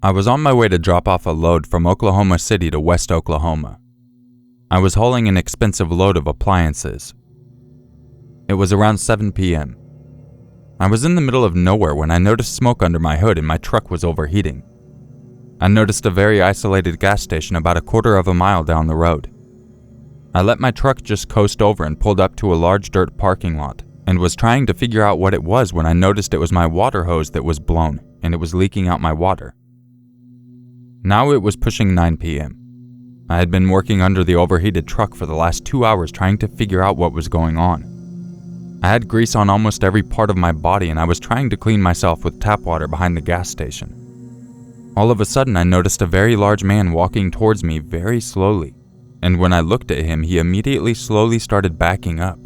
I was on my way to drop off a load from Oklahoma City to West Oklahoma. I was hauling an expensive load of appliances. It was around 7 p.m. I was in the middle of nowhere when I noticed smoke under my hood and my truck was overheating. I noticed a very isolated gas station about a quarter of a mile down the road. I let my truck just coast over and pulled up to a large dirt parking lot and was trying to figure out what it was when I noticed it was my water hose that was blown and it was leaking out my water. Now it was pushing 9 p.m. I had been working under the overheated truck for the last 2 hours trying to figure out what was going on. I had grease on almost every part of my body and I was trying to clean myself with tap water behind the gas station. All of a sudden I noticed a very large man walking towards me very slowly, and when I looked at him he immediately slowly started backing up,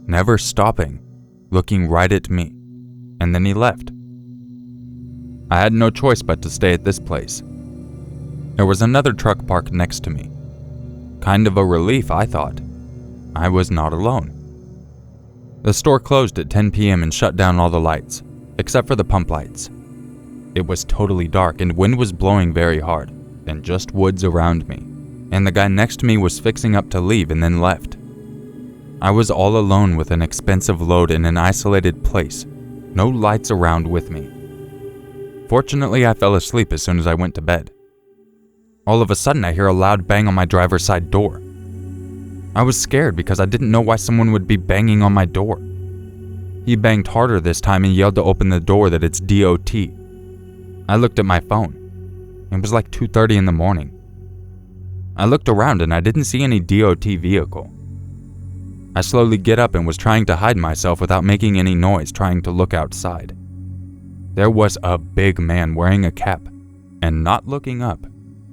never stopping, looking right at me, and then he left. I had no choice but to stay at this place. There was another truck parked next to me. Kind of a relief, I thought. I was not alone. The store closed at 10 p.m. and shut down all the lights, except for the pump lights. It was totally dark and wind was blowing very hard, and just woods around me, and the guy next to me was fixing up to leave and then left. I was all alone with an expensive load in an isolated place, no lights around with me. Fortunately, I fell asleep as soon as I went to bed. All of a sudden, I hear a loud bang on my driver's side door. I was scared because I didn't know why someone would be banging on my door. He banged harder this time and yelled to open the door that it's DOT. I looked at my phone. It was like 2:30 in the morning. I looked around and I didn't see any DOT vehicle. I slowly get up and was trying to hide myself without making any noise, trying to look outside. There was a big man wearing a cap and not looking up,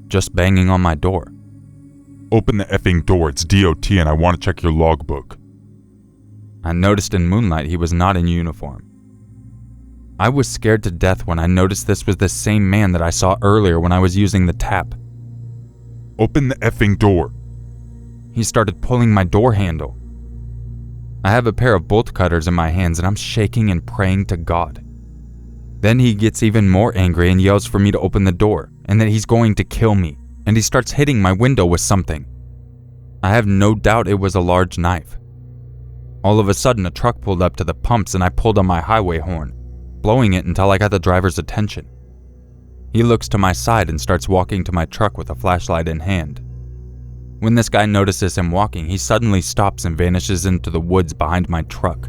just banging on my door. Open the effing door, it's DOT and I want to check your logbook. I noticed in moonlight he was not in uniform. I was scared to death when I noticed this was the same man that I saw earlier when I was using the tap. Open the effing door. He started pulling my door handle. I have a pair of bolt cutters in my hands and I'm shaking and praying to God. Then he gets even more angry and yells for me to open the door and that he's going to kill me, and he starts hitting my window with something. I have no doubt it was a large knife. All of a sudden a truck pulled up to the pumps and I pulled on my highway horn, blowing it until I got the driver's attention. He looks to my side and starts walking to my truck with a flashlight in hand. When this guy notices him walking, he suddenly stops and vanishes into the woods behind my truck.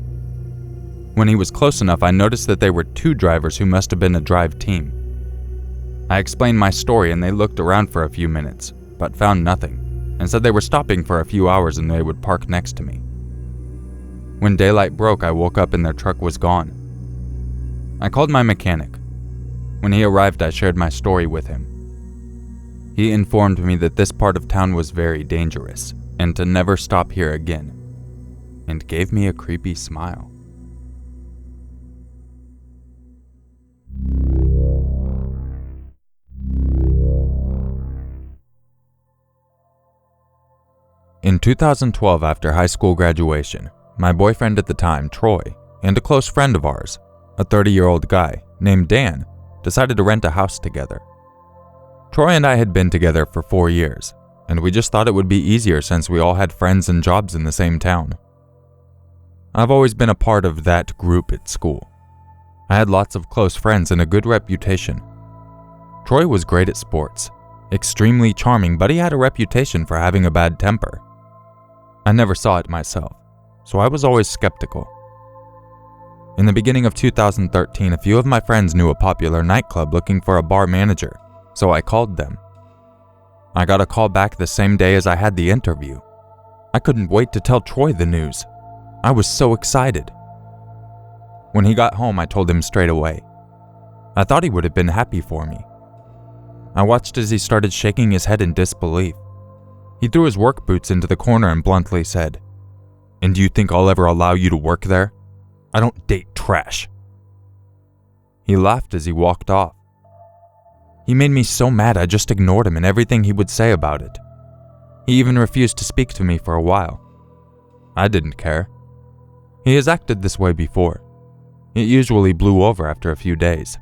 When he was close enough, I noticed that they were 2 drivers who must have been a drive team. I explained my story and they looked around for a few minutes, but found nothing, and said they were stopping for a few hours and they would park next to me. When daylight broke, I woke up and their truck was gone. I called my mechanic. When he arrived, I shared my story with him. He informed me that this part of town was very dangerous and to never stop here again, and gave me a creepy smile. In 2012, after high school graduation, my boyfriend at the time, Troy, and a close friend of ours, a 30-year-old guy named Dan, decided to rent a house together. Troy and I had been together for 4 years, and we just thought it would be easier since we all had friends and jobs in the same town. I've always been a part of that group at school. I had lots of close friends and a good reputation. Troy was great at sports, extremely charming, but he had a reputation for having a bad temper. I never saw it myself, so I was always skeptical. In the beginning of 2013, a few of my friends knew a popular nightclub looking for a bar manager, so I called them. I got a call back the same day as I had the interview. I couldn't wait to tell Troy the news. I was so excited. When he got home, I told him straight away. I thought he would have been happy for me. I watched as he started shaking his head in disbelief. He threw his work boots into the corner and bluntly said, "And do you think I'll ever allow you to work there? I don't date trash." He laughed as he walked off. He made me so mad I just ignored him and everything he would say about it. He even refused to speak to me for a while. I didn't care. He has acted this way before. It usually blew over after a few days.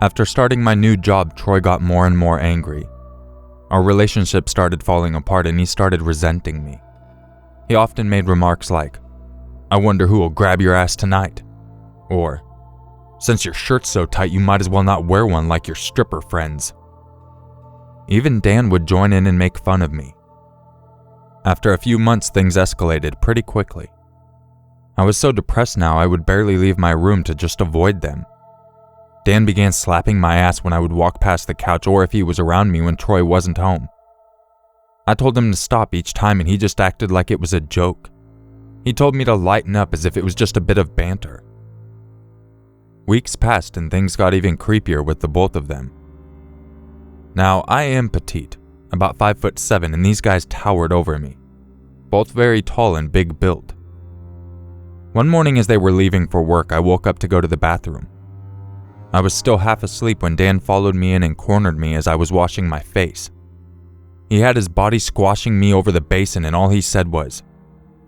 After starting my new job, Troy got more and more angry. Our relationship started falling apart and he started resenting me. He often made remarks like, "I wonder who will grab your ass tonight," or, "Since your shirt's so tight, you might as well not wear one like your stripper friends." Even Dan would join in and make fun of me. After a few months, things escalated pretty quickly. I was so depressed now I would barely leave my room to just avoid them. Dan began slapping my ass when I would walk past the couch or if he was around me when Troy wasn't home. I told him to stop each time and he just acted like it was a joke. He told me to lighten up as if it was just a bit of banter. Weeks passed and things got even creepier with the both of them. Now, I am petite, about 5'7", and these guys towered over me, both very tall and big built. One morning as they were leaving for work, I woke up to go to the bathroom. I was still half asleep when Dan followed me in and cornered me as I was washing my face. He had his body squashing me over the basin and all he said was,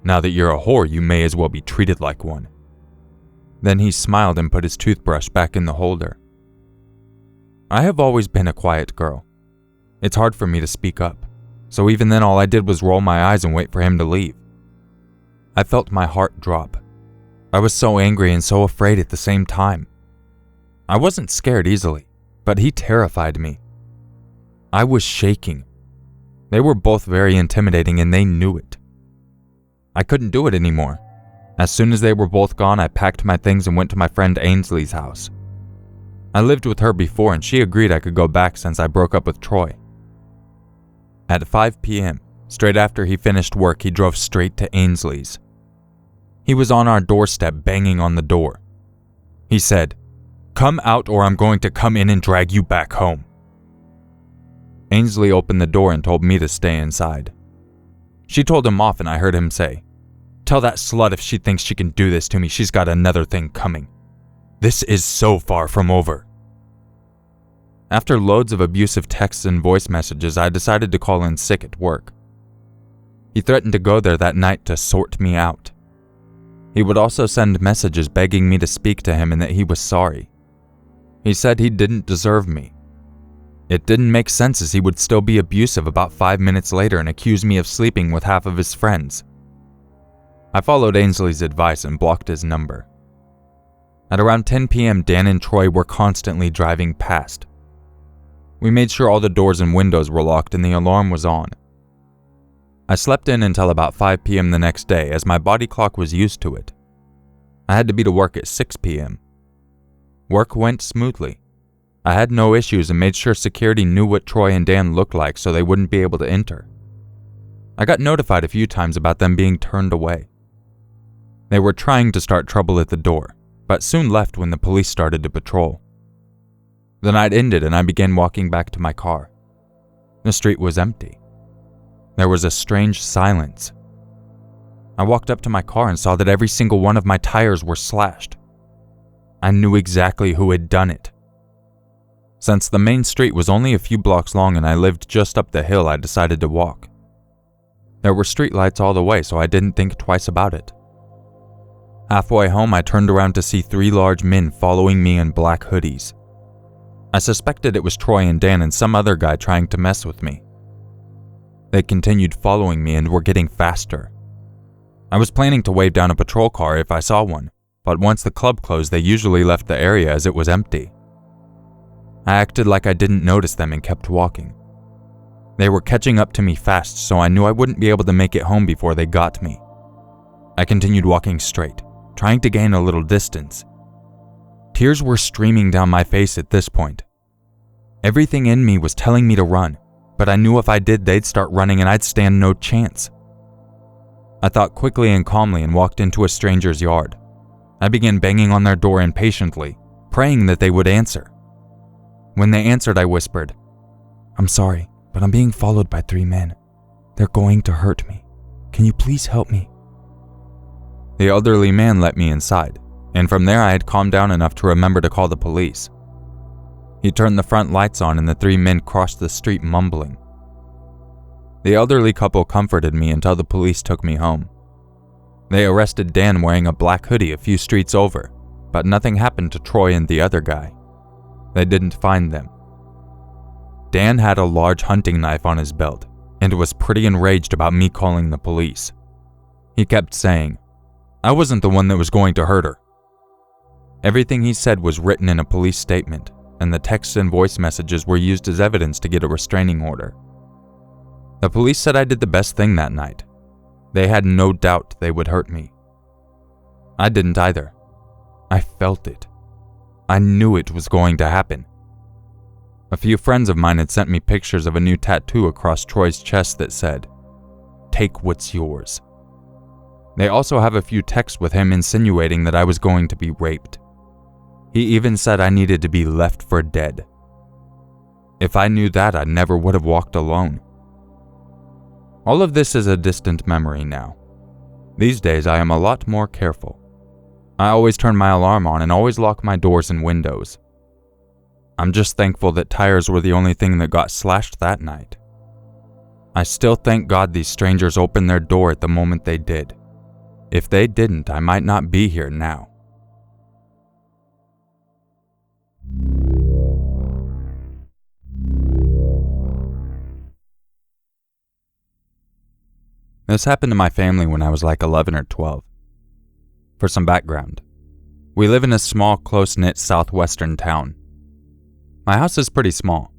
"Now that you're a whore, you may as well be treated like one." Then he smiled and put his toothbrush back in the holder. I have always been a quiet girl. It's hard for me to speak up, so even then all I did was roll my eyes and wait for him to leave. I felt my heart drop. I was so angry and so afraid at the same time. I wasn't scared easily, but he terrified me. I was shaking. They were both very intimidating and they knew it. I couldn't do it anymore. As soon as they were both gone, I packed my things and went to my friend Ainsley's house. I lived with her before and she agreed I could go back since I broke up with Troy. At 5 p.m., straight after he finished work, he drove straight to Ainsley's. He was on our doorstep banging on the door. He said, "Come out or I'm going to come in and drag you back home." Ainsley opened the door and told me to stay inside. She told him off and I heard him say, "Tell that slut if she thinks she can do this to me, she's got another thing coming. This is so far from over." After loads of abusive texts and voice messages, I decided to call in sick at work. He threatened to go there that night to sort me out. He would also send messages begging me to speak to him and that he was sorry. He said he didn't deserve me. It didn't make sense as he would still be abusive about 5 minutes later and accuse me of sleeping with half of his friends. I followed Ainsley's advice and blocked his number. At around 10 p.m., Dan and Troy were constantly driving past. We made sure all the doors and windows were locked and the alarm was on. I slept in until about 5 p.m. the next day as my body clock was used to it. I had to be to work at 6 p.m. Work went smoothly. I had no issues and made sure security knew what Troy and Dan looked like so they wouldn't be able to enter. I got notified a few times about them being turned away. They were trying to start trouble at the door, but soon left when the police started to patrol. The night ended and I began walking back to my car. The street was empty. There was a strange silence. I walked up to my car and saw that every single one of my tires were slashed. I knew exactly who had done it. Since the main street was only a few blocks long and I lived just up the hill, I decided to walk. There were streetlights all the way, so I didn't think twice about it. Halfway home, I turned around to see 3 large men following me in black hoodies. I suspected it was Troy and Dan and some other guy trying to mess with me. They continued following me and were getting faster. I was planning to wave down a patrol car if I saw one, but once the club closed, they usually left the area as it was empty. I acted like I didn't notice them and kept walking. They were catching up to me fast, so I knew I wouldn't be able to make it home before they got me. I continued walking straight, trying to gain a little distance. Tears were streaming down my face at this point. Everything in me was telling me to run, but I knew if I did, they'd start running and I'd stand no chance. I thought quickly and calmly and walked into a stranger's yard. I began banging on their door impatiently, praying that they would answer. When they answered, I whispered, "I'm sorry, but I'm being followed by 3 men. They're going to hurt me. Can you please help me?" The elderly man let me inside, and from there I had calmed down enough to remember to call the police. He turned the front lights on and the 3 men crossed the street mumbling. The elderly couple comforted me until the police took me home. They arrested Dan wearing a black hoodie a few streets over, but nothing happened to Troy and the other guy. They didn't find them. Dan had a large hunting knife on his belt and was pretty enraged about me calling the police. He kept saying, "I wasn't the one that was going to hurt her." Everything he said was written in a police statement, and the texts and voice messages were used as evidence to get a restraining order. The police said I did the best thing that night. They had no doubt they would hurt me. I didn't either. I felt it. I knew it was going to happen. A few friends of mine had sent me pictures of a new tattoo across Troy's chest that said, "Take what's yours." They also have a few texts with him insinuating that I was going to be raped. He even said I needed to be left for dead. If I knew that, I never would have walked alone. All of this is a distant memory now. These days, I am a lot more careful. I always turn my alarm on and always lock my doors and windows. I'm just thankful that tires were the only thing that got slashed that night. I still thank God these strangers opened their door at the moment they did. If they didn't, I might not be here now. This happened to my family when I was like 11 or 12. For some background, we live in a small, close-knit southwestern town. My house is pretty small,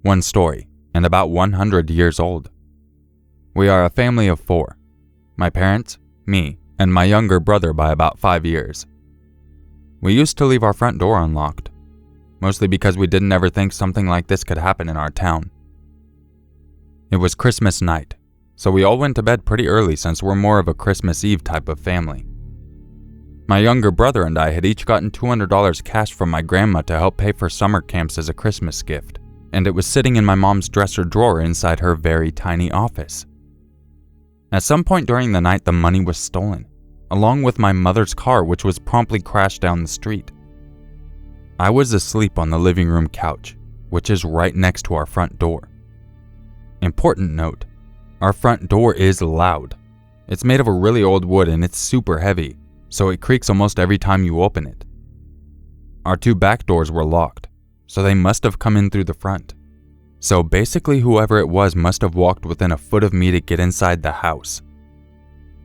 1 story, and about 100 years old. We are a family of 4, my parents, me, and my younger brother by about 5 years. We used to leave our front door unlocked, mostly because we didn't ever think something like this could happen in our town. It was Christmas night, so we all went to bed pretty early since we're more of a Christmas Eve type of family. My younger brother and I had each gotten $200 cash from my grandma to help pay for summer camps as a Christmas gift, and it was sitting in my mom's dresser drawer inside her very tiny office. At some point during the night, the money was stolen, along with my mother's car, which was promptly crashed down the street. I was asleep on the living room couch, which is right next to our front door. Important note, our front door is loud. It's made of a really old wood and it's super heavy, so it creaks almost every time you open it. Our 2 back doors were locked, so they must have come in through the front. So basically whoever it was must have walked within a foot of me to get inside the house.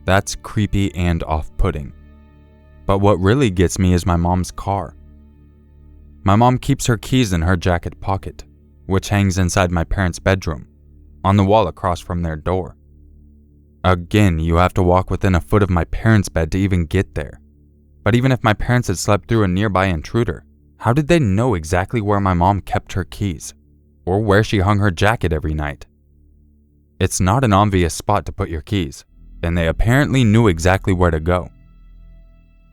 That's creepy and off-putting. But what really gets me is my mom's car. My mom keeps her keys in her jacket pocket, which hangs inside my parents' bedroom, on the wall across from their door. Again, you have to walk within a foot of my parents' bed to even get there. But even if my parents had slept through a nearby intruder, how did they know exactly where my mom kept her keys? Or where she hung her jacket every night? It's not an obvious spot to put your keys, and they apparently knew exactly where to go.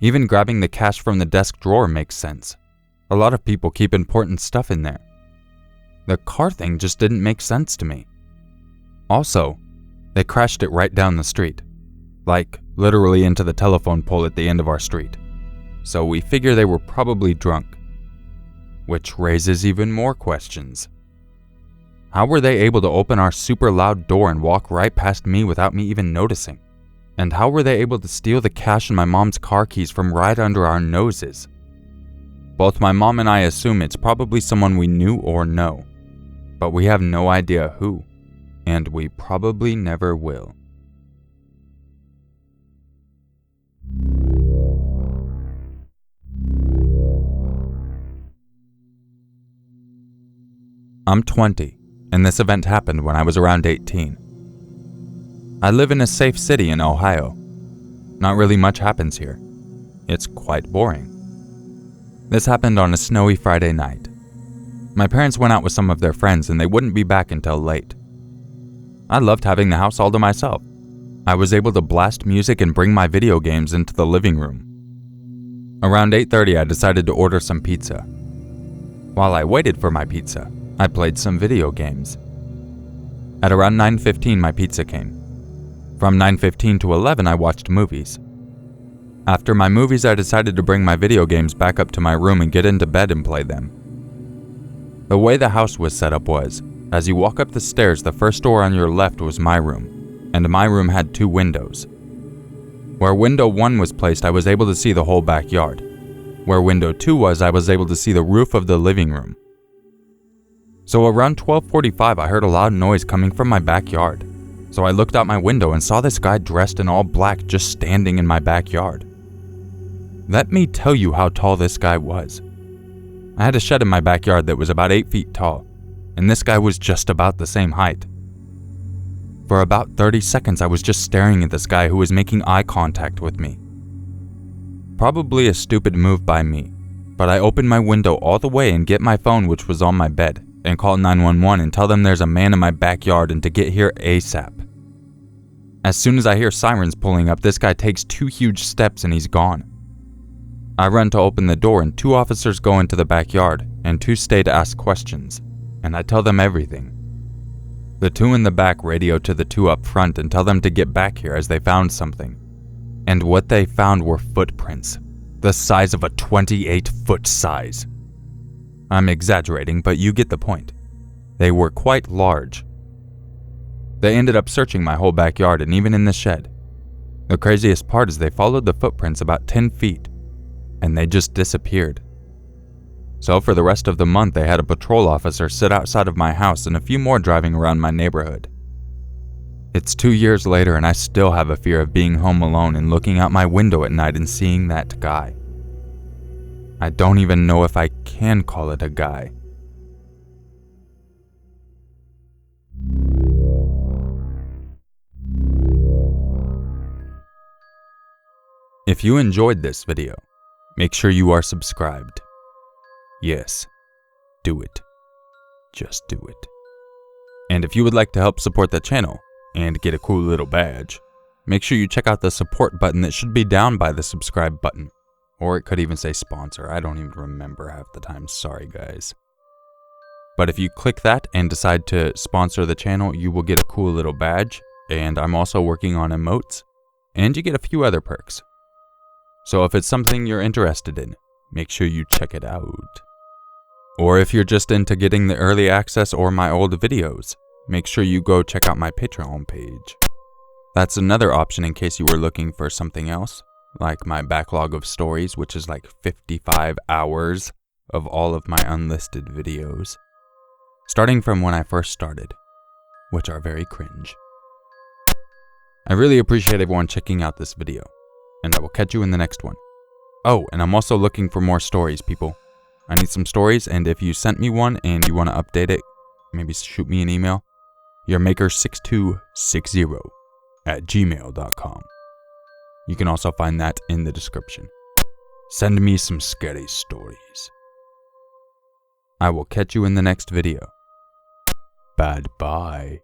Even grabbing the cash from the desk drawer makes sense. A lot of people keep important stuff in there. The car thing just didn't make sense to me. Also, they crashed it right down the street, like literally into the telephone pole at the end of our street. So we figure they were probably drunk. Which raises even more questions. How were they able to open our super loud door and walk right past me without me even noticing? And how were they able to steal the cash and my mom's car keys from right under our noses? Both my mom and I assume it's probably someone we knew or know, but we have no idea who, and we probably never will. I'm 20, and this event happened when I was around 18. I live in a safe city in Ohio. Not really much happens here. It's quite boring. This happened on a snowy Friday night. My parents went out with some of their friends and they wouldn't be back until late. I loved having the house all to myself. I was able to blast music and bring my video games into the living room. Around 8:30, I decided to order some pizza. While I waited for my pizza, I played some video games. At around 9:15, my pizza came. From 9:15 to 11, I watched movies. After my movies, I decided to bring my video games back up to my room and get into bed and play them. The way the house was set up was, as you walk up the stairs, the first door on your left was my room, and my room had 2 windows. Where window 1 was placed, I was able to see the whole backyard. Where window 2 was, I was able to see the roof of the living room, So around 12:45, I heard a loud noise coming from my backyard. So I looked out my window and saw this guy dressed in all black just standing in my backyard. Let me tell you how tall this guy was. I had a shed in my backyard that was about 8 feet tall, and this guy was just about the same height. For about 30 seconds, I was just staring at this guy who was making eye contact with me. Probably a stupid move by me, but I opened my window all the way and get my phone, which was on my bed, and call 911 and tell them there's a man in my backyard and to get here ASAP. As soon as I hear sirens pulling up, this guy takes 2 huge steps and he's gone. I run to open the door and 2 officers go into the backyard and 2 stay to ask questions, and I tell them everything. The 2 in the back radio to the 2 up front and tell them to get back here as they found something. And what they found were footprints, the size of a 28-foot size. I'm exaggerating, but you get the point. They were quite large. They ended up searching my whole backyard and even in the shed. The craziest part is they followed the footprints about 10 feet, and they just disappeared. So for the rest of the month, they had a patrol officer sit outside of my house and a few more driving around my neighborhood. It's 2 years later and I still have a fear of being home alone and looking out my window at night and seeing that guy. I don't even know if I can call it a guy. If you enjoyed this video, make sure you are subscribed. Yes, do it. Just do it. And if you would like to help support the channel and get a cool little badge, make sure you check out the support button that should be down by the subscribe button. Or it could even say sponsor. I don't even remember half the time. Sorry, guys. But if you click that and decide to sponsor the channel, you will get a cool little badge. And I'm also working on emotes. And you get a few other perks. So if it's something you're interested in, make sure you check it out. Or if you're just into getting the early access or my old videos, make sure you go check out my Patreon page. That's another option in case you were looking for something else, like my backlog of stories, which is like 55 hours of all of my unlisted videos, starting from when I first started, which are very cringe. I really appreciate everyone checking out this video, and I will catch you in the next one. Oh, and I'm also looking for more stories, people. I need some stories, and if you sent me one and you want to update it, maybe shoot me an email. Urmaker6260@gmail.com. You can also find that in the description. Send me some scary stories. I will catch you in the next video. Bye.